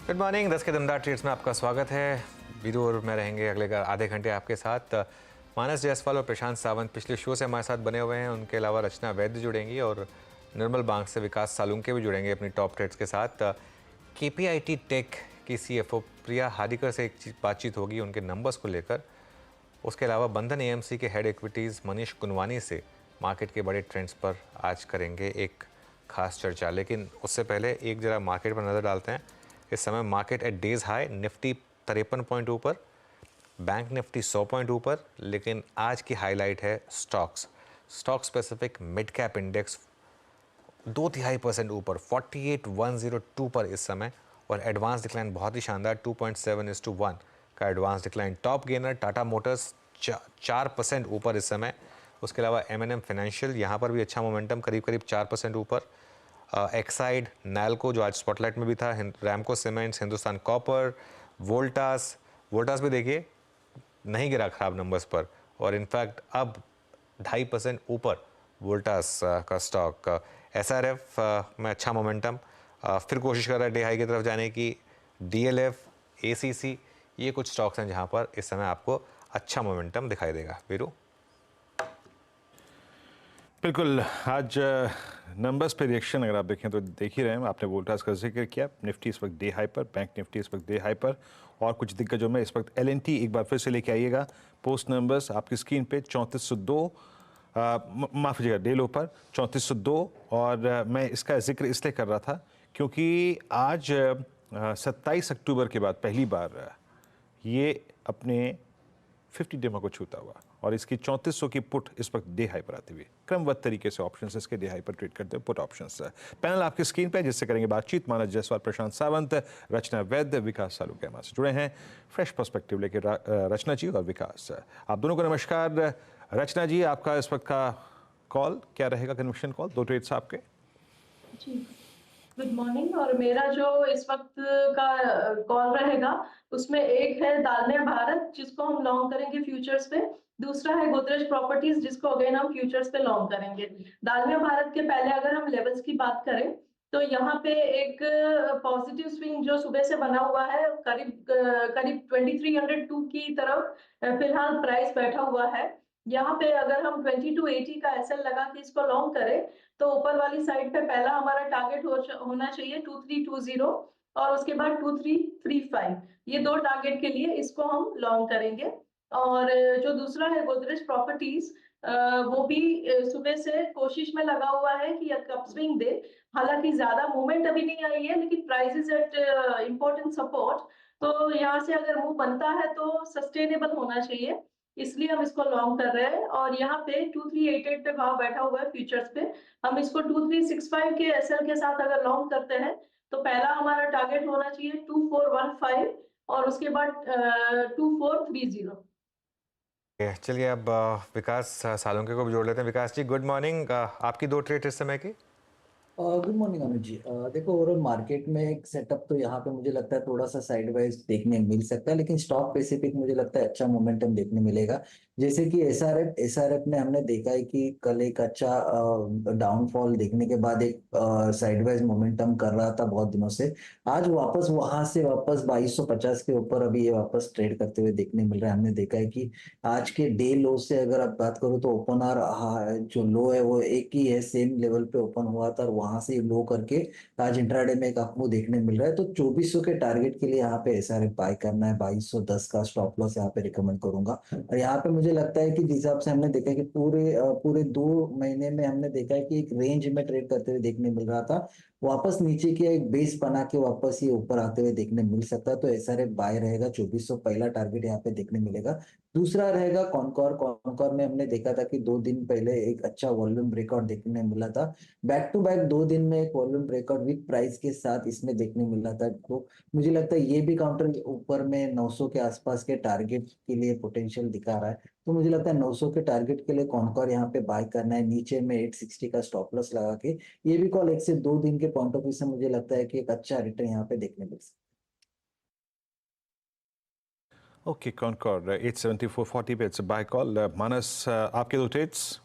Good morning. 10 के दमदार trades में आपका स्वागत है। वीरू और मैं रहेंगे अगले आधे घंटे आपके साथ। मानस जायसवाल और प्रशांत सावंत पिछले शो से हमारे साथ बने हुए हैं। उनके अलावा रचना वैद्य जुड़ेंगी और निर्मल बैंक से विकास सालुंके भी जुड़ेंगे अपनी टॉप ट्रेड्स के साथ। केपीआईटी टेक की सीएफओ प्रिया हार्डिकर से एक बातचीत होगी उनके नंबर्स को लेकर। उसके अलावा बंधन एएमसी के हेड इक्विटीज़ मनीष कुनवानी से मार्केट के बड़े ट्रेंड्स पर आज करेंगे एक खास चर्चा। लेकिन उससे पहले एक जरा मार्केट पर नज़र डालते हैं। इस समय market at days high, Nifty 53 point ऊपर, बैंक निफ्टी 100 पॉइंट ऊपर। लेकिन आज की हाईलाइट है stock specific mid cap index 2.5% ऊपर 48,102 पर इस समय। और एडवांस डिक्लाइन बहुत ही शानदार 2.7:1 का advance decline. Top gainer Tata Motors 4% ऊपर इस समय। उसके अलावा एम फाइनेंशियल यहाँ पर भी अच्छा मोमेंटम, करीब करीब 4% ऊपर। एक्साइड, नैल्को जो आज स्पॉटलाइट में भी था, रैमको सीमेंट्स, हिंदुस्तान कॉपर, वोल्टास भी देखिए नहीं गिरा खराब नंबर्स पर, और इनफैक्ट अब 2.5% ऊपर वोल्टास का स्टॉक। एसआरएफ में अच्छा मोमेंटम, फिर कोशिश कर रहा है डे हाई की तरफ जाने की। डीएलएफ, एसीसी, ये कुछ स्टॉक्स हैं जहां पर इस समय आपको अच्छा मोमेंटम दिखाई देगा। वीरू? बिल्कुल, आज नंबर्स पे रिएक्शन अगर आप देखें तो देख ही रहे हैं। आपने वोल्टास का जिक्र किया। निफ्टी इस वक्त डे हाई पर, बैंक निफ्टी इस वक्त डे हाई पर, और कुछ दिग्गजों में इस वक्त एलएनटी एक बार फिर से लेके आइएगा। पोस्ट नंबर्स आपकी स्क्रीन पे 3402, माफ़ कीजिएगा, डे लो पर 3402। और मैं इसका जिक्र इसलिए कर रहा था क्योंकि आज 27 अक्टूबर के बाद पहली बार ये अपने 50 डेमो को छूता हुआ, और इसकी 3400 की पुट इस वक्त डे हाई पर आती हुई क्रमबद्ध तरीके से ऑप्शंस इसके डे हाई पर ट्रेड करते हैं, पुट ऑप्शंस। पैनल आपकी स्क्रीन पे जिससे करेंगे बातचीत। मानस जायसवाल, प्रशांत सावंत, रचना वैद्य, विकास सालुंके हमारे से जुड़े हैं फ्रेश पर्सपेक्टिव लेके। रचना जी और विकास, आप दोनों को नमस्कार। रचना जी, आपका इस वक्त का कॉल क्या रहेगा? कन्विक्शन कॉल, 2 ट्रेड्स आपके। जी, गुड मॉर्निंग। और मेरा जो इस वक्त का कॉल रहेगा उसमें एक है दालमिया भारत जिसको हम लॉन्ग करेंगे फ्यूचर्स पे। दूसरा है गोदरेज प्रॉपर्टीज जिसको अगेन हम फ्यूचर्स पे लॉन्ग करेंगे। दालमिया भारत के पहले अगर हम लेवल्स की बात करें तो यहाँ पे एक पॉजिटिव स्विंग जो सुबह से बना हुआ है, करीब 2302 की तरफ फिलहाल प्राइस बैठा हुआ है। यहाँ पे अगर हम 2280 का एसएल लगा के इसको लॉन्ग करें तो ऊपर वाली साइड पे पहला हमारा टारगेट होना चाहिए 2320 और उसके बाद 2335। ये दो टारगेट के लिए इसको हम लॉन्ग करेंगे। और जो दूसरा है गोदरेज प्रॉपर्टीज, वो भी सुबह से कोशिश में लगा हुआ है कि कप स्विंग दे। हालांकि ज्यादा मूवमेंट अभी नहीं आई है, लेकिन प्राइसेस एट इम्पोर्टेंट सपोर्ट, तो यहाँ से अगर मूव बनता है तो सस्टेनेबल होना चाहिए, इसलिए हम इसको लॉन्ग कर रहे हैं। और यहाँ पे 2388 पे भाव बैठा हुआ है फ्यूचर्स पे। हम इसको 2365 के एसएल के साथ अगर लॉन्ग करते हैं तो पहला हमारा टारगेट होना चाहिए 2415 और उसके बाद 2430। चलिए अब विकास सालुंके को भी जोड़ लेते हैं। विकास जी, गुड मॉर्निंग। आपकी 2 ट्रेड इस समय की। गुड मॉर्निंग अनुज जी। देखो, ओवरऑल मार्केट में एक सेटअप तो यहाँ पे मुझे लगता है थोड़ा सा साइडवाइज देखने मिल सकता है, लेकिन स्टॉक स्पेसिफिक मुझे लगता है अच्छा मोमेंटम देखने मिलेगा। जैसे कि एसआरएफ ने हमने देखा है कि कल एक अच्छा डाउनफॉल देखने के बाद एक साइडवाइज मोमेंटम कर रहा था बहुत दिनों से। आज वापस वहां से वापस 2250 के ऊपर अभी ये वापस ट्रेड करते हुए देखने मिल रहा है। हमने देखा है कि आज के डे लो से अगर आप बात करो तो ओपन आर जो लो है वो एक ही है, सेम लेवल पे ओपन हुआ था और वहां से लो करके आज इंट्राडे में एक अपमूव देखने मिल रहा है। तो 2400 के टारगेट के लिए यहाँ पे एसआरएफ बाय करना है। 2210 का स्टॉप लॉस यहाँ पे रिकमेंड करूंगा। और यहाँ पे मुझे लगता है कि जिस हिसाब से हमने देखा कि पूरे 2 महीने में हमने देखा है कि एक रेंज में ट्रेड करते हुए देखने मिल रहा था, वापस नीचे की एक बेस बना के वापस ये ऊपर आते हुए देखने मिल सकता है। तो एसआरएफ बाय रहेगा। 2400 पहला टारगेट यहाँ पे देखने मिलेगा। दूसरा रहेगा कॉनकॉर में हमने देखा था कि 2 दिन पहले एक अच्छा वॉल्यूम ब्रेकआउट देखने मिला था। बैक टू बैक 2 दिन में एक वॉल्यूम ब्रेकआउट विद प्राइस के साथ इसमें देखने मिला था। तो मुझे लगता है ये भी काउंटर ऊपर में 900 के आसपास के टारगेट के लिए पोटेंशियल दिखा रहा है। तो मुझे लगता है 900 के टारगेट के लिए कॉनकॉर यहाँ पे बाय करना है। नीचे में 860 का स्टॉप लॉस लगा के ये भी कॉल 1 से 2 दिन के पॉइंट ऑफ व्यू से मुझे लगता है कि एक अच्छा रिटर्न यहाँ पे देखने मिल सकता है। ओके, कॉनकॉर 874.40 पे इट्स बाय कॉल। मानस, आपके 2 ट्रेड्स।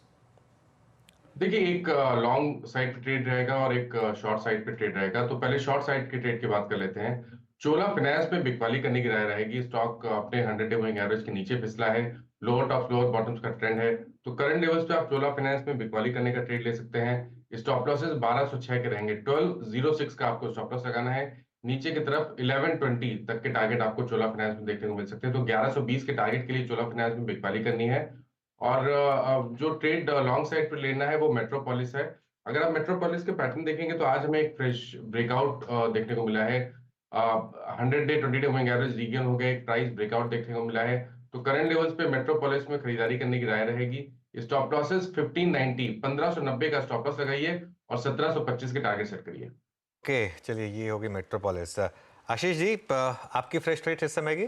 देखिए, एक लॉन्ग साइड पे ट्रेड रहेगा और एक शॉर्ट साइड पे ट्रेड रहेगा। तो पहले शॉर्ट साइड के ट्रेड की बात कर लेते हैं। चोला फाइनेंस में बिकवाली करने की राय रहेगी। स्टॉक अपने 100 डे मूविंग एवरेज के नीचे फिसला है, लोअर टॉप लोअर बॉटम्स का ट्रेंड है, तो करंट लेवल्स पे आप चोला फाइनेंस में बिकवाली करने का ट्रेड ले सकते हैं। स्टॉप लॉसेस 1206 के रहेंगे, 1206 का आपको स्टॉप लॉस लगाना है। नीचे की तरफ 1120 तक के टारगेट आपको चोला फाइनेंस में देखने को मिल सकते हैं, तो 1120 के टारगेट के लिए चोला फाइनेंस में बिकवाली करनी है। और जो ट्रेड लॉन्ग साइड पे लेना है वो मेट्रोपोलिस है। अगर आप मेट्रोपोलिस के पैटर्न देखेंगे तो आज हमें एक फ्रेश ब्रेकआउट देखने को मिला है। 100 डे 20 डे मूविंग एवरेज रीजन हो गए, एक प्राइस ब्रेकआउट देखने को मिला है, तो करंट लेवल्स पे मेट्रोपोलिस में खरीदारी करने की राय रहेगी। स्टॉप लॉसेस 1590 1590 का स्टॉप लॉस लगाइए और 1725 के टारगेट सेट करिए। ओके, चलिए ये होगी मेट्रोपोलिस। आशीष जी, आपकी फ्रेश ट्रेड इस समय की?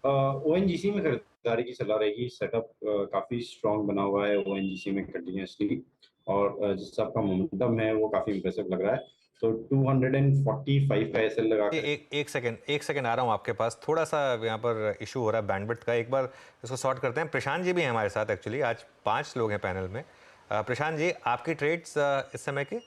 ओएनजीसी में खरीदारी की सलाह रहेगी। सेटअप काफी स्ट्रांग बना हुआ है ओएनजीसी में कंटिन्यूअसली, और जिससे आपका मोमेंटम है वो काफी इंप्रेसिव लग रहा है। तो 245 का एसएल लगा ये एक सेकंड आ रहा हूँ आपके पास। थोड़ा सा यहाँ पर इशू हो रहा है बैंडविड्थ का, एक बार इसको सॉर्ट करते हैं। प्रशांत जी भी हैं हमारे साथ। एक्चुअली आज 5 लोग हैं पैनल में। प्रशांत जी, आपकी ट्रेड्स इस समय की?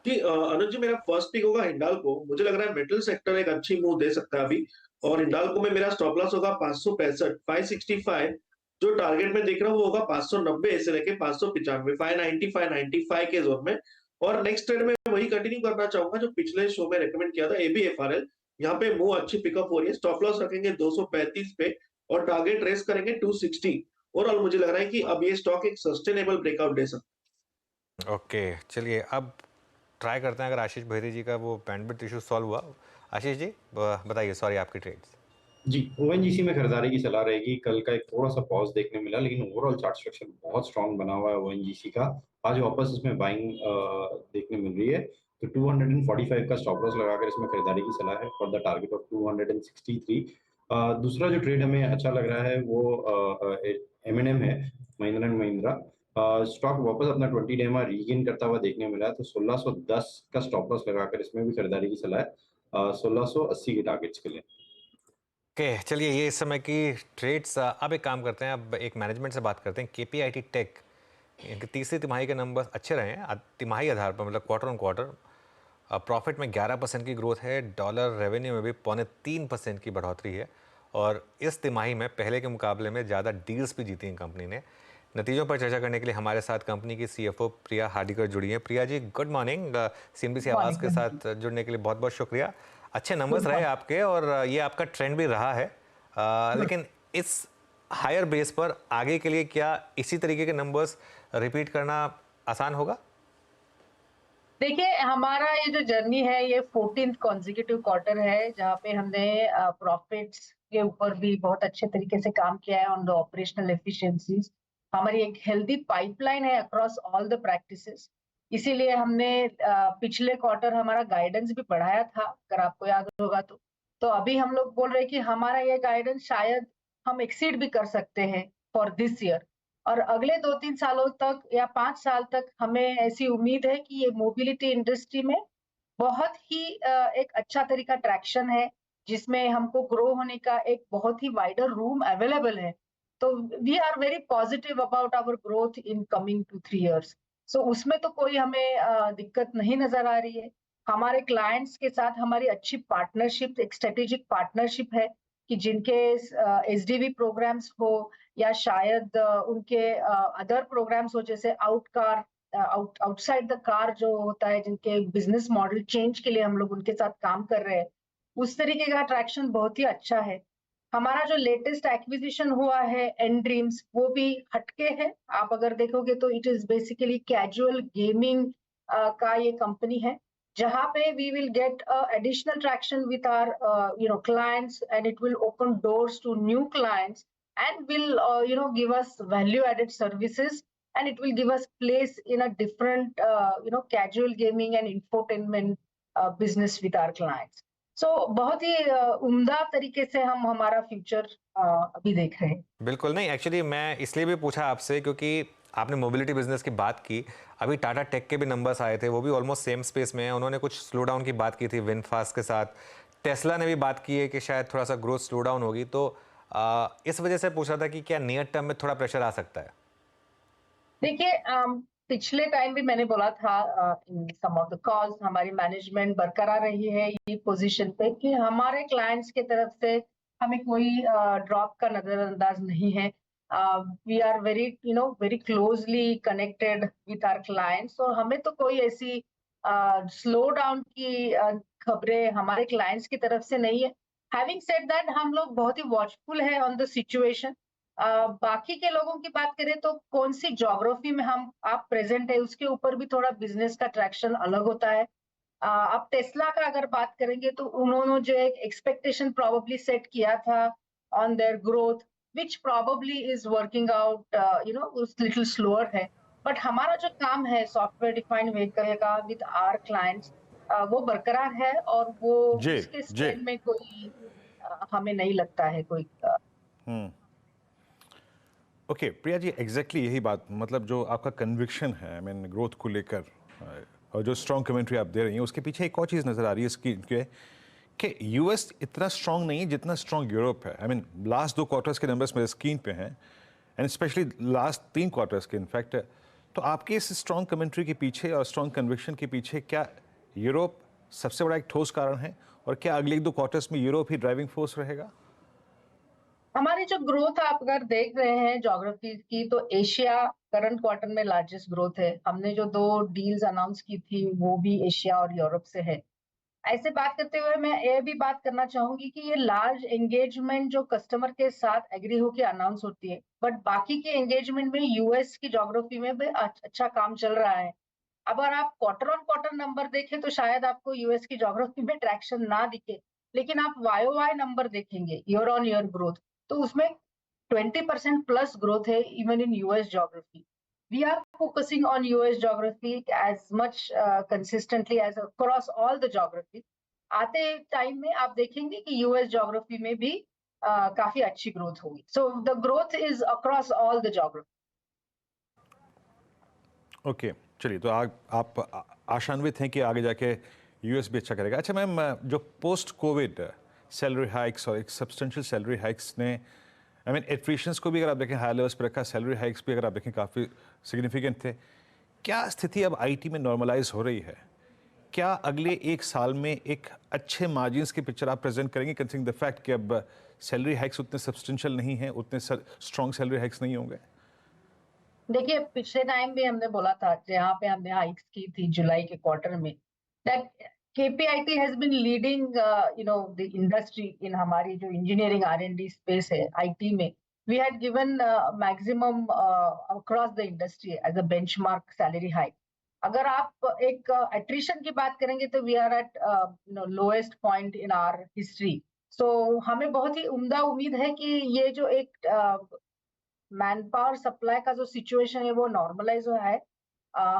जी अनुज जी, मेरा फर्स्ट पिक होगा हिंडाल्को। मुझे लग रहा है मेटल सेक्टर एक अच्छी मूव दे सकता है अभी, और हिंडाल्को में मेरा स्टॉप लॉस होगा 565 565। जो टारगेट में देख रहा हूँ वो होगा 590 से लेके 595 590 595 के जोन में। और नेक्स्ट ट्रेड में वही कंटिन्यू करना चाहूंगा जो पिछले शो में रेकमेंड किया था, एबीएफआरएल। यहाँ पे मूव अच्छी पिकअप हो रही है। स्टॉप लॉस रखेंगे 235 पे और टारगेट रेस करेंगे 260। ओवरऑल मुझे लग रहा है कि अब ये स्टॉक एक सस्टेनेबल ब्रेकआउट दे सकता है। ओके, चलिए अब ट्राई करते हैं अगर आशीष भैरी जी का वो बैंडविड्थ इशू सॉल्व हुआ। आशीष जी बताइए, सॉरी, आपकी ट्रेड्स। जी, ओएनजीसी में खरीदारी की सलाह रहेगी। कल का एक थोड़ा सा पॉज देखने मिला, लेकिन ओवरऑल चार्ट स्ट्रक्चर बहुत स्ट्रांग बना हुआ है ओएनजीसी का। आज वापस इसमें बाइंग देखने मिल रही है, तो 245 का स्टॉप लॉस लगाकर इसमें खरीदारी की सलाह है फॉर द टारगेट ऑफ 263। दूसरा जो ट्रेड हमें अच्छा लग रहा है वो एमएनएम है, महिंद्रा एंड महिंद्रा। स्टॉक वापस अपना 20 डे रीगेन करता हुआ देखने मिला है, तो 1610 का स्टॉप लॉस लगाकर इसमें भी खरीदारी की सलाह है 1680 के टारगेट्स के लिए। ओके, चलिए ये इस समय की ट्रेड्स। अब एक काम करते हैं, अब एक मैनेजमेंट से बात करते हैं। केपीआईटी टेक, इनके तीसरी तिमाही के नंबर अच्छे रहे हैं तिमाही आधार पर, मतलब क्वार्टर ऑन क्वार्टर। प्रॉफिट में 11% की ग्रोथ है, डॉलर रेवेन्यू में भी 3.25% की बढ़ोतरी है, और इस तिमाही में पहले के मुकाबले में ज़्यादा डील्स भी जीती हैं कंपनी ने। नतीजों पर चर्चा करने के लिए हमारे साथ कंपनी की सीएफओ प्रिया हार्डिकर जुड़ी हैं। Priya ji, good morning. CNBC आवाज़ के साथ जुड़ने के लिए बहुत बहुत शुक्रिया। अच्छे नंबर्स रहे आपके, और ये आपका ट्रेंड भी रहा है, लेकिन इस हायर बेस पर आगे के लिए क्या इसी तरीके के नंबर्स रिपीट करना आसान होगा? देखिए, हमारा ये जो जर्नी है ये 14th कॉन्जिक्यूटिव क्वार्टर है जहाँ पे हमने प्रॉफिट्स के ऊपर भी बहुत अच्छे तरीके से काम किया है ऑन द ऑपरेशनल एफिशिएंसीज। हमारी एक हेल्दी पाइपलाइन है अक्रॉस ऑल द प्रैक्टिसेस, इसीलिए हमने पिछले क्वार्टर हमारा गाइडेंस भी बढ़ाया था, अगर आपको याद होगा तो अभी हम लोग बोल रहे हैं कि हमारा ये गाइडेंस शायद हम एक्सीड भी कर सकते हैं फॉर दिस ईयर, और अगले 2-3 सालों तक या 5 साल तक हमें ऐसी उम्मीद है कि ये मोबिलिटी इंडस्ट्री में बहुत ही एक अच्छा तरीका ट्रैक्शन है, जिसमें हमको ग्रो होने का एक बहुत ही वाइडर रूम अवेलेबल है। तो we are very positive about our growth in coming 2-3 years. So उसमें तो कोई हमें दिक्कत नहीं नजर आ रही है। हमारे क्लाइंट्स के साथ हमारी अच्छी पार्टनरशिप, एक स्ट्रेटेजिक पार्टनरशिप है कि जिनके एसडीवी प्रोग्राम्स हो या शायद उनके अदर प्रोग्राम्स हो, जैसे आउटसाइड द कार जो होता है, जिनके बिजनेस मॉडल चेंज के लिए हम लोग उनके साथ काम कर रहे हैं, उस तरीके का अट्रैक्शन बहुत ही अच्छा है। हमारा जो लेटेस्ट एक्विजिशन हुआ है एन ड्रीम्स, वो भी हटके है। आप अगर देखोगे तो it is basically casual gaming का ये कंपनी है, जहाँ पे we will get additional traction with our clients, and it will open doors to new clients and will give us value added services, and it will give us place in a different casual gaming and infotainment business with our clients. So बहुत ही उम्दा तरीके से हम हमारा future अभी देख रहे हैं। बिल्कुल नहीं, एक्चुअली मैं इसलिए भी पूछा आपसे क्योंकि आपने मोबिलिटी बिजनेस की बात की। अभी टाटा टेक के भी नंबर्स आए थे, वो भी ऑलमोस्ट सेम स्पेस में है। उन्होंने कुछ स्लो डाउन की बात की थी विनफास्ट के साथ। टेस्ला ने भी बात की है कि शायद थोड़ा सा ग्रोथ स्लो डाउन होगी, तो इस वजह से पूछा था कि क्या नियर टर्म में थोड़ा प्रेशर आ सकता है? देखिए, पिछले टाइम भी मैंने बोला था इन सम ऑफ द कॉल्स, हमारी मैनेजमेंट बरकरार रही है ये पोजीशन पे कि हमारे क्लाइंट्स की तरफ से हमें कोई ड्रॉप का नजरअंदाज नहीं है। We are very closely connected with our clients, और हमें तो कोई ऐसी स्लो डाउन की खबरें हमारे क्लाइंट्स की तरफ से नहीं है। हैविंग सेड दैट, हम लोग बहुत ही वॉचफुल है ऑन द सिचुएशन। बाकी के लोगों की बात करें तो कौन सी ज्योग्राफी में हम आप प्रेजेंट है उसके ऊपर भी थोड़ा बिजनेस का ट्रैक्शन अलग होता है। अब टेस्ला का अगर बात करेंगे तो उन्होंने जो एक एक्सपेक्टेशन प्रोबेबली सेट किया था on their growth, which probably is working out, उस लिटिल स्लोअर है। बट हमारा जो काम है सॉफ्टवेयर डिफाइंड व्हीकल का विद आवर क्लाइंट्स, वो बरकरार है, और वो जी उसके जी स्प्रेड में कोई हमें नहीं लगता है कोई हम्म ओके प्रिया जी, एग्जैक्टली यही बात, मतलब जो आपका कन्विक्शन है आई मीन ग्रोथ को लेकर और जो स्ट्रॉन्ग कमेंट्री आप दे रही हैं उसके पीछे एक और चीज़ नज़र आ रही है इसकी कि यूएस इतना स्ट्रॉन्ग नहीं है जितना स्ट्रॉन्ग यूरोप है। आई मीन लास्ट 2 क्वार्टर्स के नंबर्स मेरे स्क्रीन पे हैं एंड स्पेशली लास्ट 3 क्वार्टर्स के इनफैक्ट। तो आपके इस स्ट्रॉन्ग कमेंट्री के पीछे और स्ट्रॉन्ग कन्विक्शन के पीछे क्या यूरोप सबसे बड़ा एक ठोस कारण है, और क्या अगले 1-2 क्वार्टर्स में यूरोप ही ड्राइविंग फोर्स रहेगा? हमारी जो ग्रोथ आप अगर देख रहे हैं ज्योग्राफीज की, तो एशिया करंट क्वार्टर में लार्जेस्ट ग्रोथ है। हमने जो 2 डील्स अनाउंस की थी वो भी एशिया और यूरोप से है। ऐसे बात करते हुए मैं ये भी बात करना चाहूंगी कि ये लार्ज एंगेजमेंट जो कस्टमर के साथ एग्री होकर अनाउंस होती है, बट बाकी के एंगेजमेंट में यूएस की ज्योग्राफी में भी अच्छा काम चल रहा है। अगर आप क्वार्टर ऑन क्वार्टर नंबर देखें तो शायद आपको यूएस की ज्योग्राफी में ट्रैक्शन ना दिखे, लेकिन आप वाई नंबर देखेंगे, ईयर ऑन ईयर ग्रोथ, तो उसमें 20% प्लस ग्रोथ है even in US geography. We are focusing on US geography as much consistently as across all the geography. आते टाइम में आप देखेंगे कि यूएस ज्योग्राफी में भी काफी अच्छी ग्रोथ होगी। So the growth is across all the geography. Okay चलिए, तो आप आशान्वित हैं कि आगे जाके यूएस भी अच्छा करेगा। अच्छा मैम, जो पोस्ट कोविड सैलरी हाइक्स और एक सब्सटेंशियल सैलरी हाइक्स ने आई मीन एट्रिशंस को भी अगर आप देखें हाई लेवल्स पर रखा, सैलरी हाइक्स भी अगर आप देखें काफ़ी सिग्निफिकेंट थे। क्या स्थिति अब आईटी में नॉर्मलाइज हो रही है? क्या अगले 1 साल में एक अच्छे मार्जिन्स की पिक्चर आप प्रेजेंट करेंगे, कंसिडरिंग द फैक्ट कि अब सैलरी हाइक्स उतने सब्सटेंशियल नहीं हैं, उतने स्ट्रॉन्ग सैलरी हाइक्स नहीं होंगे? देखिए, पिछले टाइम भी हमने बोला था जहाँ पे हमने हाइक्स की थी जुलाई के क्वार्टर में, that KPIT has been leading the industry in हमारी जो इंजीनियरिंग R&D स्पेस है IT में। We had given maximum across the industry as a benchmark salary hike. अगर आप एक attrition की बात करेंगे तो we are at lowest point in our history. So हमें बहुत ही उम्दा उम्मीद है कि ये जो एक मैन पावर सप्लाई का जो सिचुएशन है वो नॉर्मलाइज हुआ है।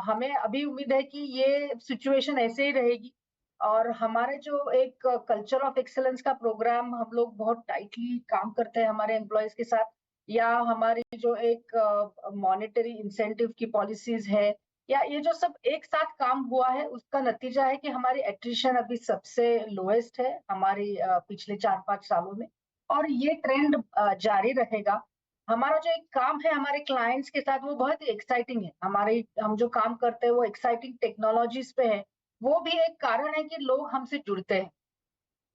हमें अभी उम्मीद है कि ये सिचुएशन ऐसे ही रहेगी, और हमारे जो एक कल्चर ऑफ एक्सेलेंस का प्रोग्राम हम लोग बहुत टाइटली काम करते हैं हमारे एम्प्लॉयज के साथ, या हमारी जो एक मॉनेटरी इंसेंटिव की पॉलिसीज है, या ये जो सब एक साथ काम हुआ है, उसका नतीजा है कि हमारी एट्रिशन अभी सबसे लोएस्ट है हमारी पिछले 4-5 सालों में, और ये ट्रेंड जारी रहेगा। हमारा जो एक काम है हमारे क्लाइंट्स के साथ वो बहुत ही एक्साइटिंग है। हम जो काम करते हैं वो एक्साइटिंग टेक्नोलॉजीज पे है, वो भी एक कारण है कि लोग हमसे जुड़ते हैं।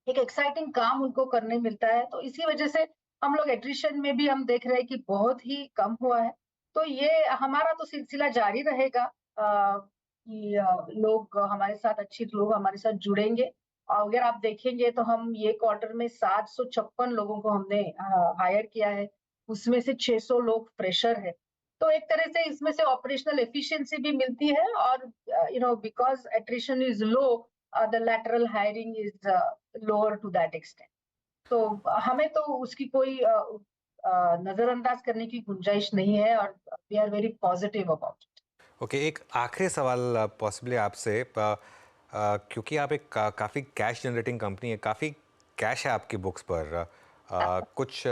एक एक्साइटिंग काम उनको करने मिलता है, तो इसी वजह से हम लोग एट्रिशन में भी हम देख रहे हैं कि बहुत ही कम हुआ है। तो ये हमारा तो सिलसिला जारी रहेगा कि लोग हमारे साथ, अच्छे लोग हमारे साथ जुड़ेंगे। और अगर आप देखेंगे तो हम ये क्वार्टर में 756 लोगों को हमने हायर किया है, उसमें से 600 लोग फ्रेशर है। तो एक तरह से इसमें से ऑपरेशनल एफिशिएंसी भी मिलती है, और because attrition is low, the lateral hiring is lower to that extent. तो हमें तो उसकी कोई नजरअंदाज करने की गुंजाइश नहीं है, और we are very positive about it. Okay, एक आखिरी सवाल पॉसिबली आपसे, क्योंकि आप एक काफ़ी कैश जनरेटिंग कंपनी है, काफ़ी कैश है आपकी बुक्स पर, कुछ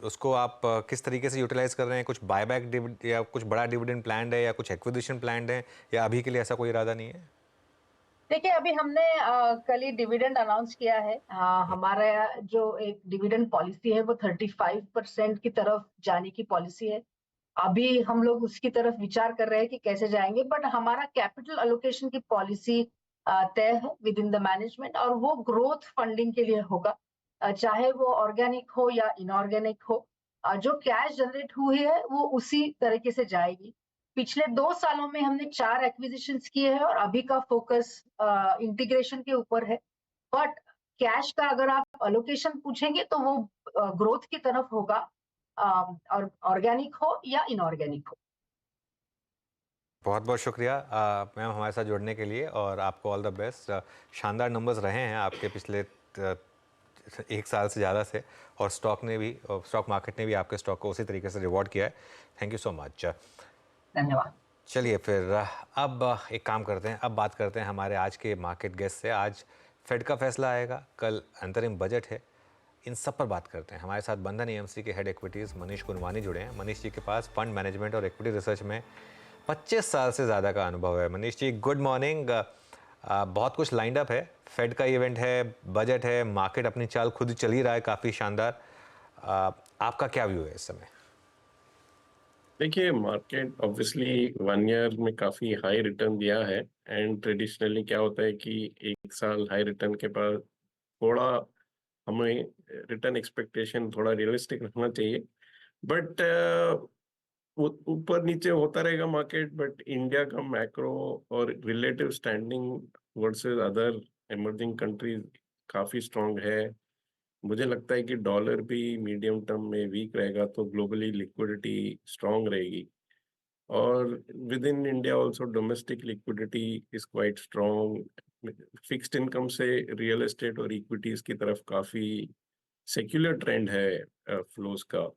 उसको आप किस तरीके से यूटिलाइज कर रहे हैं? कुछ बायबैक या कुछ बड़ा डिविडेंड प्लान है, या कुछ एक्विजिशन प्लान है, या अभी के लिए ऐसा कोई इरादा नहीं है? देखिए, अभी हमने कल ही डिविडेंड अनाउंस किया है। हमारा जो एक डिविडेंड पॉलिसी है वो 35% की तरफ जाने की पॉलिसी है। अभी हम लोग उसकी तरफ विचार कर रहे हैं कि कैसे जाएंगे, बट हमारा कैपिटल एलोकेशन की पॉलिसी तय है विद इन द मैनेजमेंट, और वो ग्रोथ फंडिंग के लिए होगा, चाहे वो ऑर्गेनिक हो या इनऑर्गेनिक हो। जो कैश जनरेट हुई है वो उसी तरीके से जाएगी। पिछले 2 सालों में हमने 4 एक्विजिशंस किए हैं और अभी का फोकस इंटीग्रेशन के ऊपर है। बट कैश का अगर आप अलोकेशन पूछेंगे तो वो ग्रोथ की तरफ होगा, और ऑर्गेनिक हो या इनऑर्गेनिक हो। बहुत बहुत शुक्रिया मैम हमारे साथ जुड़ने के लिए, और आपको ऑल द बेस्ट। शानदार नंबर्स रहे हैं आपके पिछले 1 साल से ज़्यादा से, और स्टॉक मार्केट ने भी आपके स्टॉक को उसी तरीके से रिवॉर्ड किया है। Thank you so much. धन्यवाद। चलिए फिर अब एक काम करते हैं, अब बात करते हैं हमारे आज के मार्केट गेस्ट से। आज फेड का फैसला आएगा, कल अंतरिम बजट है, इन सब पर बात करते हैं। हमारे साथ बंधन एएमसी के हेड इक्विटीज़ मनीष कुनवानी जुड़े हैं। मनीष जी के पास फंड मैनेजमेंट और इक्विटी रिसर्च में 25 साल से ज़्यादा का अनुभव है। Manish ji good morning. बहुत कुछ लाइंड अप है, फेड का इवेंट है, बजट है, मार्केट अपनी चाल खुद चल ही रहा है काफ़ी शानदार। आपका क्या व्यू है इस समय? देखिए, मार्केट ऑब्वियसली 1 ईयर में काफी हाई रिटर्न दिया है, एंड ट्रेडिशनली क्या होता है कि 1 साल हाई रिटर्न के बाद थोड़ा हमें रिटर्न एक्सपेक्टेशन थोड़ा रियलिस्टिक रखना चाहिए। बट ऊपर नीचे होता रहेगा मार्केट, बट इंडिया का मैक्रो और relative standing versus other emerging countries काफी स्ट्रांग है। मुझे लगता है कि डॉलर भी मीडियम टर्म में वीक रहेगा, तो ग्लोबली लिक्विडिटी स्ट्रांग रहेगी, और with in India also domestic liquidity is quite strong. Fixed income से रियल एस्टेट और इक्विटीज की तरफ काफी सेक्युलर ट्रेंड है फ्लोज का।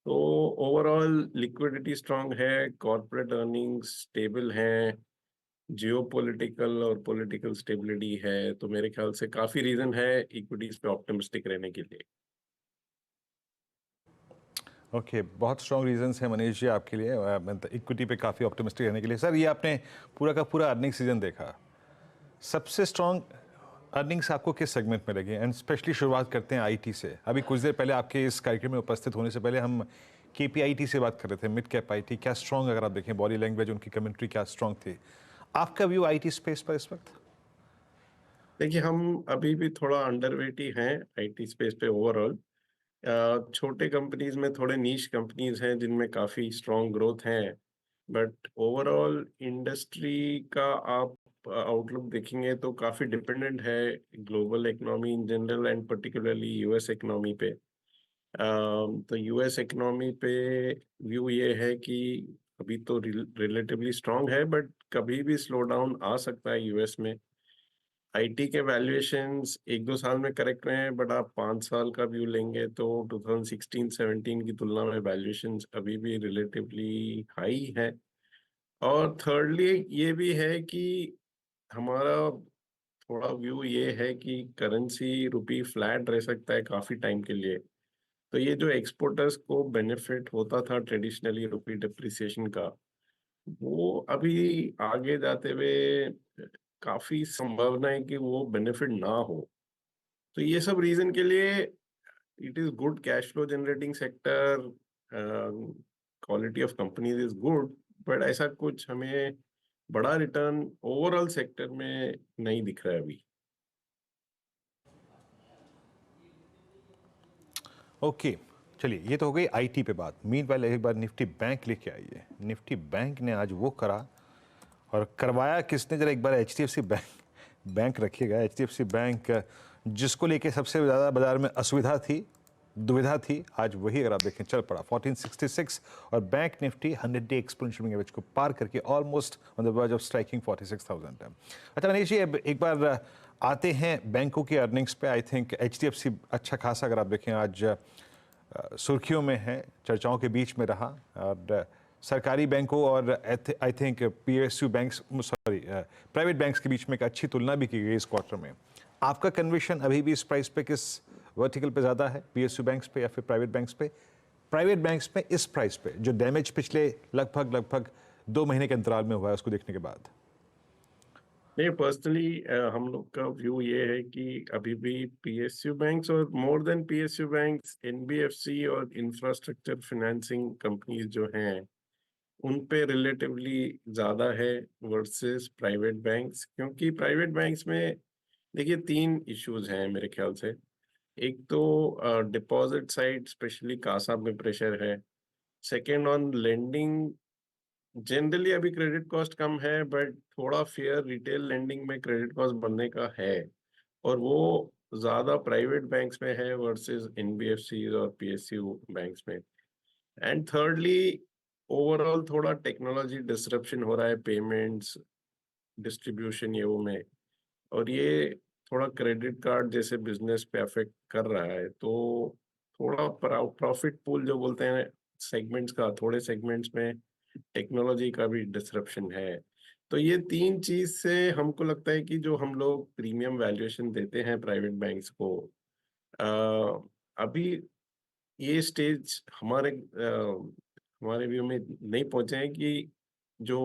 तो ओवरऑल लिक्विडिटी स्ट्रांग है, कॉर्पोरेट अर्निंग्स स्टेबल हैं, जियोपॉलिटिकल और पॉलिटिकल स्टेबिलिटी है, तो मेरे ख्याल से काफी रीजन है इक्विटीज पे ऑप्टिमिस्टिक रहने के लिए। ओके बहुत स्ट्रॉन्ग रीजंस हैं मनीष जी आपके लिए इक्विटी पे काफ़ी ऑप्टिमिस्टिक रहने के लिए। सर ये आपने पूरा का पूरा अर्निंग सीजन देखा, सबसे स्ट्रॉन्ग अर्निंग्स आपको किस सेगमेंट में लगे? एंड स्पेशली शुरुआत करते हैं आईटी से। अभी कुछ देर पहले आपके इस कार्यक्रम में उपस्थित होने से पहले हम केपीआईटी से बात कर रहे थे, मिड कैप आईटी क्या स्ट्रॉन्ग, अगर आप देखें बॉडी लैंग्वेज उनकी कमेंट्री क्या स्ट्रॉन्ग थी। आपका व्यू आईटी स्पेस पर इस वक्त? देखिए, हम अभी भी थोड़ा अंडरवेट ही हैं आईटी स्पेस पे ओवरऑल। छोटे कंपनीज में थोड़े नीश कंपनीज हैं जिनमें काफी स्ट्रॉन्ग ग्रोथ है, बट ओवरऑल इंडस्ट्री का आप आउटलुक देखेंगे तो काफी डिपेंडेंट है global economy in general and particularly US economy पे। तो यूएस इकोनॉमी पे व्यू ये है कि अभी तो रिलेटिवली स्ट्रांग है, बट कभी भी स्लो डाउन आ सकता है यूएस में। आईटी के वैल्यूएशंस 1-2 साल में करेक्ट रहे हैं, बट आप 5 साल का व्यू लेंगे तो 2016-17 की तुलना में वैल्यूएशंस अभी भी रिलेटिवली हाई है। और थर्डली ये भी है कि हमारा थोड़ा व्यू ये है कि करेंसी रुपी फ्लैट रह सकता है काफी टाइम के लिए। तो ये जो एक्सपोर्टर्स को बेनिफिट होता था ट्रेडिशनली रुपी डिप्रिसिएशन का, वो अभी आगे जाते हुए काफी संभावना है कि वो बेनिफिट ना हो। तो ये सब रीजन के लिए it is good cash flow generating sector, quality of companies is good, but ऐसा कुछ हमें बड़ा रिटर्न ओवरऑल सेक्टर में नहीं दिख रहा है अभी। ओके चलिए ये तो हो गई आईटी पे बात। मीनवाइल एक बार निफ्टी बैंक लेके आइए। निफ्टी बैंक ने आज वो करा, और करवाया किसने, जरा एक बार एचडीएफसी बैंक रखिएगा। एचडीएफसी बैंक जिसको लेके सबसे ज़्यादा बाजार में असुविधा थी, दुविधा थी, आज वही अगर आप देखें चल पड़ा 1466, और bank Nifty 100 day exponential moving average को पार करके almost on the verge of striking 46,000 है। अच्छा मनीष जी, अब एक बार आते हैं बैंकों के अर्निंग्स पे। आई थिंक एचडीएफसी अच्छा खासा अगर आप देखें आज सुर्खियों में है, चर्चाओं के बीच में रहा, और सरकारी बैंकों और I think PSU banks, sorry private banks के बीच में एक अच्छी तुलना भी की गई इस क्वार्टर में। आपका कन्विक्शन अभी भी इस प्राइस पे किस वर्टिकल पे ज़्यादा है, पीएसयू बैंक्स पे या फिर प्राइवेट बैंक्स पे? प्राइवेट बैंक्स पे इस प्राइस पे जो डैमेज पिछले लगभग 2 महीने के अंतराल में हुआ है उसको देखने के बाद? नहीं, पर्सनली हम लोग का व्यू ये है कि अभी भी पीएसयू बैंक्स और more than PSU banks, NBFC और इंफ्रास्ट्रक्चर फाइनेंसिंग कंपनीज जो हैं उन पे रिलेटिवली ज़्यादा है वर्सेस प्राइवेट बैंक्स, क्योंकि प्राइवेट बैंक्स में देखिए 3 इश्यूज हैं मेरे ख्याल से। एक तो डिपॉजिट साइड स्पेशली कासा में प्रेशर है। सेकंड ऑन लेंडिंग, जनरली अभी क्रेडिट कॉस्ट कम है बट थोड़ा फेयर रिटेल लेंडिंग में क्रेडिट कॉस्ट बढ़ने का है, और वो ज़्यादा प्राइवेट बैंक्स में है वर्सेस एनबीएफसी और पीएसयू बैंक्स में। एंड थर्डली, ओवरऑल थोड़ा टेक्नोलॉजी डिसरप्शन हो रहा है पेमेंट्स डिस्ट्रीब्यूशन ये वो में, और ये थोड़ा क्रेडिट कार्ड जैसे बिजनेस पे अफेक्ट कर रहा है। तो थोड़ा प्रॉफिट पूल जो बोलते हैं सेगमेंट्स का, थोड़े सेगमेंट्स में टेक्नोलॉजी का भी डिसरप्शन है। तो ये 3 चीज से हमको लगता है कि जो हम लोग प्रीमियम वैल्यूएशन देते हैं प्राइवेट बैंक्स को, अभी ये स्टेज हमारे व्यू में नहीं पहुंचे हैं कि जो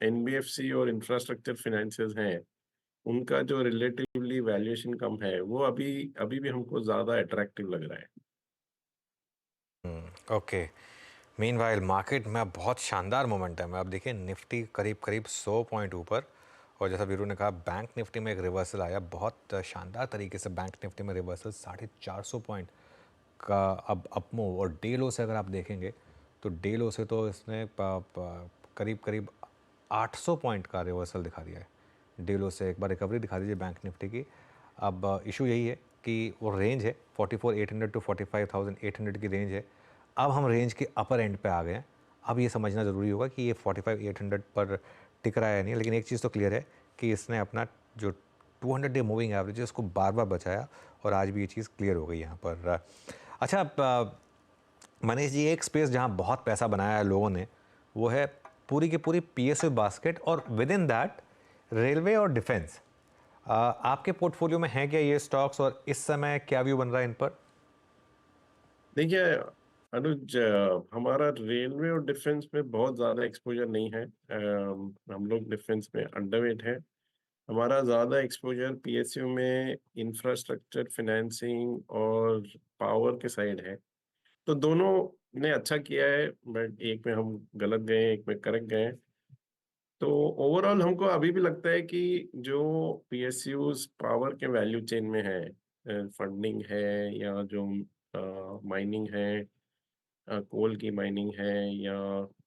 एनबीएफसी और इंफ्रास्ट्रक्चर फाइनेंसेस हैं उनका जो रिलेटिवली वैल्यूएशन कम है वो अभी अभी भी हमको ज़्यादा अट्रैक्टिव लग रहा है। ओके। मीनवाइल मार्केट में अब बहुत शानदार मोमेंटम है। अब देखिए निफ्टी करीब करीब 100 पॉइंट ऊपर, और जैसा वीरू ने कहा बैंक निफ्टी में एक रिवर्सल आया बहुत शानदार तरीके से। बैंक निफ्टी में रिवर्सल 450 पॉइंट का अब अपमूव, और डे लो से अगर आप देखेंगे तो डे लो से तो इसने करीब करीब 800 पॉइंट का रिवर्सल दिखा दिया है। डे लो से एक बार रिकवरी दिखा दीजिए बैंक निफ्टी की। अब इशू यही है कि वो रेंज है 44,800 टू 45,800 की रेंज है। अब हम रेंज के अपर एंड पे आ गए हैं। अब ये समझना ज़रूरी होगा कि ये 45,800 पर टिक रहा है नहीं, लेकिन एक चीज़ तो क्लियर है कि इसने अपना जो 200 डे मूविंग एवरेज है उसको बार बार बचाया, और आज भी ये चीज़ क्लियर हो गई यहाँ पर। अच्छा मनीष जी, एक स्पेस जहाँ बहुत पैसा बनाया है लोगों ने वो है पूरी की पूरी पीएसयू बास्केट, और विद इन दैट रेलवे और डिफेंस। आपके पोर्टफोलियो में है क्या ये स्टॉक्स, और इस समय क्या व्यू बन रहा है इन पर? देखिए अनुज, हमारा रेलवे और डिफेंस में बहुत ज़्यादा एक्सपोजर नहीं है। हम लोग डिफेंस में अंडरवेट है। हमारा ज़्यादा एक्सपोजर पीएसयू में इंफ्रास्ट्रक्चर फाइनेंसिंग और पावर के साइड है। तो दोनों ने अच्छा किया है, बट एक में हम गलत गए, एक में करेक्ट गए। तो ओवरऑल हमको अभी भी लगता है कि जो पीएसयूज पावर के वैल्यू चेन में है, फंडिंग है या जो माइनिंग है, कोल की माइनिंग है, या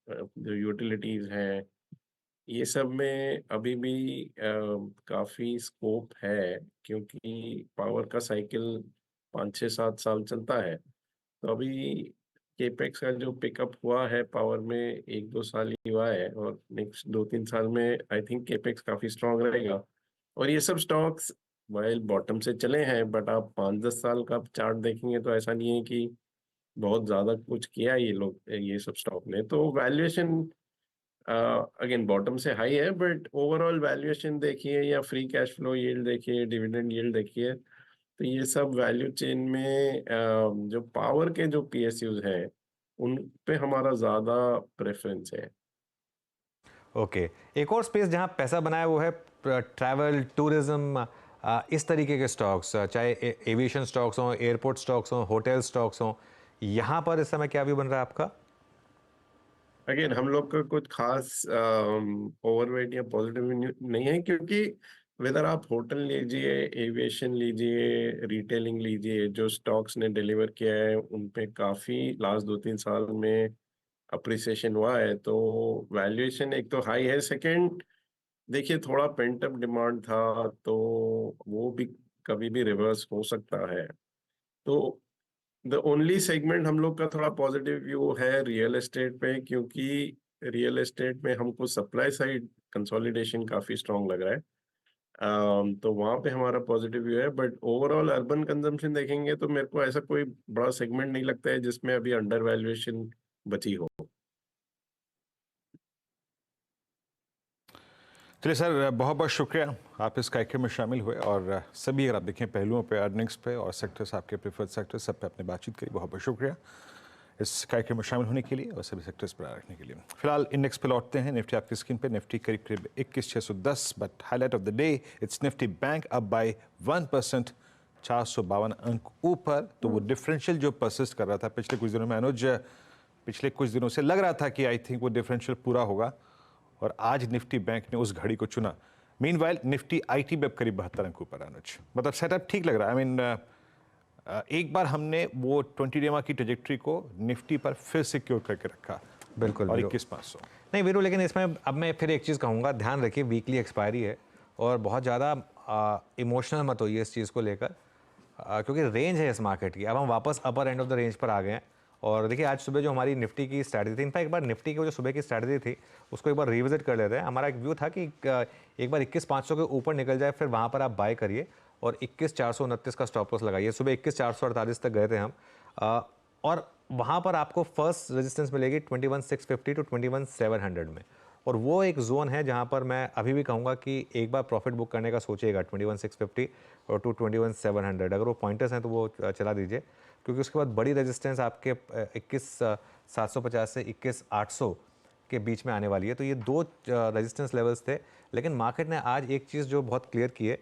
जो यूटिलिटीज है, ये सब में अभी भी काफी स्कोप है, क्योंकि पावर का साइकिल 5 6 7 साल चलता है। तो अभी केपेक्स का जो पिकअप हुआ है पावर में 1 2 साल ही हुआ है, और नेक्स्ट 2 3 साल में आई थिंक केपेक्स काफी स्ट्रांग रहेगा। और ये सब स्टॉक्स वाइल बॉटम से चले हैं, बट आप 5 10 साल का चार्ट देखेंगे तो ऐसा नहीं है कि बहुत ज्यादा कुछ किया ये लोग, ये सब स्टॉक ने। तो वैल्यूएशन अगेन बॉटम से हाई है, बट ओवरऑल वैल्यूएशन देखिए या फ्री कैश फ्लो यील्ड देखिए, डिविडेंड यील्ड देखिए, तो ये सब वैल्यू चेन में जो पावर के जो पीएसयूज हैं उन पे हमारा ज्यादा प्रेफरेंस है। ओके। एक और स्पेस जहां पैसा बनाया वो है ट्रैवल टूरिज्म, इस तरीके के स्टॉक्स, चाहे एविएशन स्टॉक्स हों, एयरपोर्ट स्टॉक्स हों, होटल स्टॉक्स हों, यहाँ पर इस समय क्या व्यू बन रहा है आपका? अगेन हम लोग का कुछ खास ओवरवेट या पॉजिटिव नहीं है, क्योंकि वेदर आप होटल लीजिए, एविएशन लीजिए, रिटेलिंग लीजिए, जो स्टॉक्स ने डिलीवर किया है उन पे काफी लास्ट 2 3 साल में अप्रिसिएशन हुआ है। तो वैल्यूएशन एक तो हाई है, सेकंड देखिए थोड़ा पेंट अप डिमांड था, तो वो भी कभी भी रिवर्स हो सकता है। तो द ओनली सेगमेंट हम लोग का थोड़ा पॉजिटिव व्यू है रियल एस्टेट पे, क्योंकि रियल एस्टेट में हमको सप्लाई साइड कंसोलिडेशन काफी स्ट्रांग लग रहा है। तो वहाँ पे हमारा पॉजिटिव व्यू है, बट ओवरऑल अर्बन कंजम्पशन देखेंगे तो मेरे को ऐसा कोई बड़ा सेगमेंट नहीं लगता है जिसमें अभी अंडर वैल्यूएशन बची हो। चलिए सर, बहुत बहुत शुक्रिया आप इस कार्यक्रम में शामिल हुए, और सभी अगर आप देखें पहलुओं पे, अर्निंग्स पे और सेक्टर्स, आपके प्रेफर्ड सेक्टर्स, सब पे आपने बातचीत करी। बहुत बहुत शुक्रिया। इस कार्यक्रम में शामिल होने के लिए और सभी सेक्टर्स पर रखने के लिए। फिलहाल इंडेक्स पे लौटते हैं। निफ्टी आपकी स्क्रीन पे, निफ्टी करीब करीब 21,610, but highlight of the day it's Nifty bank up by 1%, 452 अंक ऊपर। तो वो डिफरेंशियल जो परसिस्ट कर रहा था पिछले कुछ दिनों में, अनुज, पिछले कुछ दिनों से लग रहा था कि आई थिंक वो डिफरेंशियल पूरा होगा, और आज निफ्टी बैंक ने उस घड़ी को चुना। मीनवाइल निफ्टी आईटी में करीब 72 अंक ऊपर। अनुज, मतलब सेटअप ठीक लग रहा है। आई मीन एक बार हमने वो 20 डे की ट्रेजेक्टरी को निफ्टी पर फिर सिक्योर करके रखा, बिल्कुल, और वीरू। 21,500। नहीं वीरू, लेकिन इसमें अब मैं फिर एक चीज़ कहूँगा, ध्यान रखिए वीकली एक्सपायरी है और बहुत ज़्यादा इमोशनल मत होइए इस चीज़ को लेकर, क्योंकि रेंज है इस मार्केट की। अब हम वापस अपर एंड ऑफ द रेंज पर आ गए हैं। और देखिए आज सुबह जो हमारी निफ्टी की स्ट्रैटेजी थी, इनफैक्ट एक बार निफ्टी की जो सुबह की स्ट्रैटेजी थी उसको एक बार रिविजिट कर लेते हैं। हमारा एक व्यू था कि एक बार 21,500 के ऊपर निकल जाए, फिर वहाँ पर आप बाय करिए और 21,429 का स्टॉप लॉस लगाइए। सुबह 21,448 तक गए थे हम, और वहाँ पर आपको फर्स्ट रेजिस्टेंस मिलेगी 21,650 टू 21,700 में, और वो एक जोन है जहाँ पर मैं अभी भी कहूँगा कि एक बार प्रॉफिट बुक करने का सोचिएगा 21,650 और टू 21,700। अगर वो पॉइंटर्स हैं तो वो चला दीजिए, क्योंकि उसके बाद बड़ी रेजिस्टेंस आपके 21,750 से 21,800 के बीच में आने वाली है। तो ये दो रेजिस्टेंस लेवल्स थे, लेकिन मार्केट ने आज एक चीज़ जो बहुत क्लियर की है,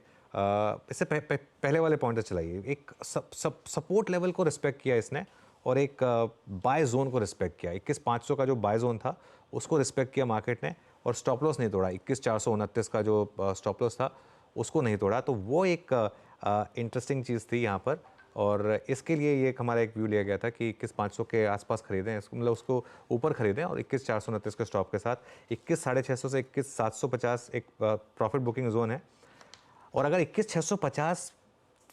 इससे पहले वाले पॉइंटर्स चलाइए, एक सपोर्ट लेवल को रिस्पेक्ट किया इसने, और एक बाय जोन को रिस्पेक्ट किया। 21,500 का जो बाय जोन था उसको रिस्पेक्ट किया मार्केट ने, और स्टॉप लॉस नहीं तोड़ा। 21,429 का जो स्टॉप लॉस था उसको नहीं तोड़ा। तो वो एक इंटरेस्टिंग चीज़ थी यहाँ पर, और इसके लिए ये हमारा एक व्यू लिया गया था कि 21,500 के आसपास खरीदें, इसको मतलब उसको ऊपर खरीदें, और 21,429 के स्टॉप के साथ 21,650 से 21,750 एक प्रॉफिट बुकिंग जोन है। और अगर 21,650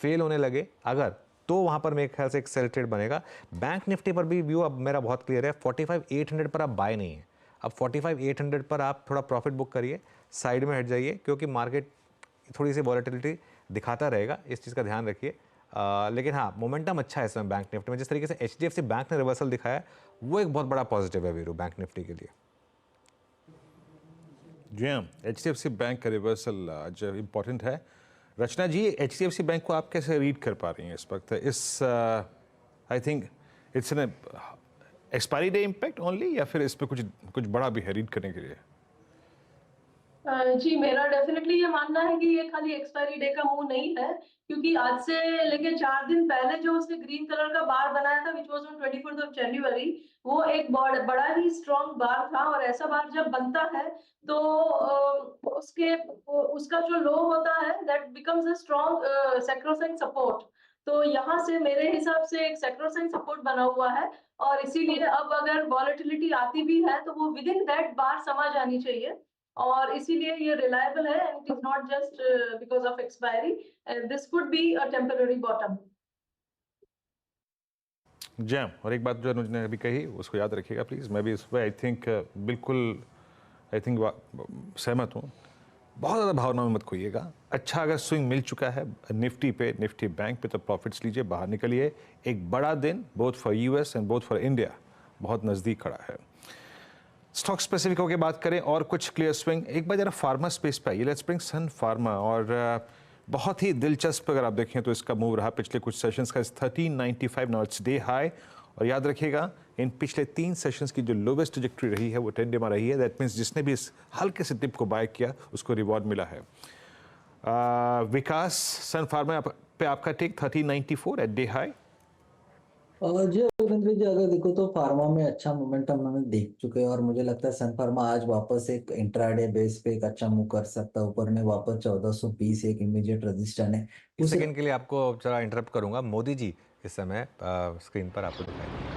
फेल होने लगे अगर, तो वहाँ पर मेरे ख्याल से एक सेल ट्रेड बनेगा। बैंक निफ्टी पर भी व्यू अब मेरा बहुत क्लियर है। 45,800 पर आप बाय नहीं है, अब 45,800 पर आप थोड़ा प्रॉफिट बुक करिए, साइड में हट जाइए, क्योंकि मार्केट थोड़ी सी वॉलेटिलिटी दिखाता रहेगा, इस चीज़ का ध्यान रखिए। लेकिन हाँ, मोमेंटम अच्छा है इस समय बैंक निफ्टी में। जिस तरीके से HDFC बैंक ने रिवर्सल दिखाया, वो एक बहुत बड़ा पॉजिटिव है वीरू बैंक निफ्टी के लिए। जी हाँ, HDFC बैंक का रिवर्सल आज इम्पॉर्टेंट है। रचना जी, HDFC बैंक को आप कैसे रीड कर पा रही हैं इस वक्त? इस I think it's an expiry day impact only, या फिर इस पर कुछ बड़ा भी है रीड करने के लिए? जी, मेरा डेफिनेटली ये मानना है कि ये खाली एक्सपायरी डे का मूव नहीं है, क्योंकि आज से लेके 4 दिन पहले जो उसने ग्रीन कलर का बार बनाया था, which was on 24th of January, वो एक बड़ा ही स्ट्रॉन्ग बार था। और ऐसा बार जब बनता है तो उसका जो लो होता है, that becomes a strong sacrosanct support. तो यहाँ से मेरे हिसाब से एक सैक्रोसैंक्ट सपोर्ट बना हुआ है, और इसीलिए अब अगर वॉलेटिलिटी आती भी है तो वो विद इन दैट बार समझ आनी चाहिए, और इसीलिए ये रिलायबल है, and it is not just because of expiry. This could be a temporary bottom. Jam, और एक बात जो अनुज ने अभी कही उसको याद रखिएगा प्लीज़। मैं भी इस पर आई थिंक बिल्कुल सहमत हूँ। बहुत ज़्यादा भावना में मत खोइएगा। अच्छा, अगर स्विंग मिल चुका है निफ्टी पे, निफ्टी बैंक पे, तो प्रॉफिट्स लीजिए, बाहर निकलिए। एक बड़ा दिन both for US and both for India बहुत नज़दीक खड़ा है। स्टॉक स्पेसिफिक होकर बात करें और कुछ क्लियर स्विंग, एक बार जरा फार्मा स्पेस पे आइए। Let's bring Sun Pharma. और बहुत ही दिलचस्प अगर आप देखें तो इसका मूव रहा पिछले कुछ सेशंस का। 1395 नाउ इट्स डे हाई, और याद रखिएगा इन पिछले 3 सेशंस की जो लोवेस्ट ट्रैजेक्टरी रही है वो 10 डे में रही है। दैट मीन्स जिसने भी इस हल्के से टिप को बाय किया उसको रिवॉर्ड मिला है। विकास, सन फार्मा पे आपका टेक 1394 एट डे हाई। जी रविंद्र जी, अगर देखो तो फार्मा में अच्छा मोमेंटम हमें देख चुके हैं, और मुझे लगता है सन फार्मा आज वापस एक इंट्राडे बेस पे एक अच्छा मूव कर सकता है। ऊपर में वापस 1420 एक इमीडिएट रेजिस्टेंस है। एक सेकंड के लिए आपको जरा इंटरप्ट करूंगा। मोदी जी इस समय स्क्रीन पर आपको दिखाई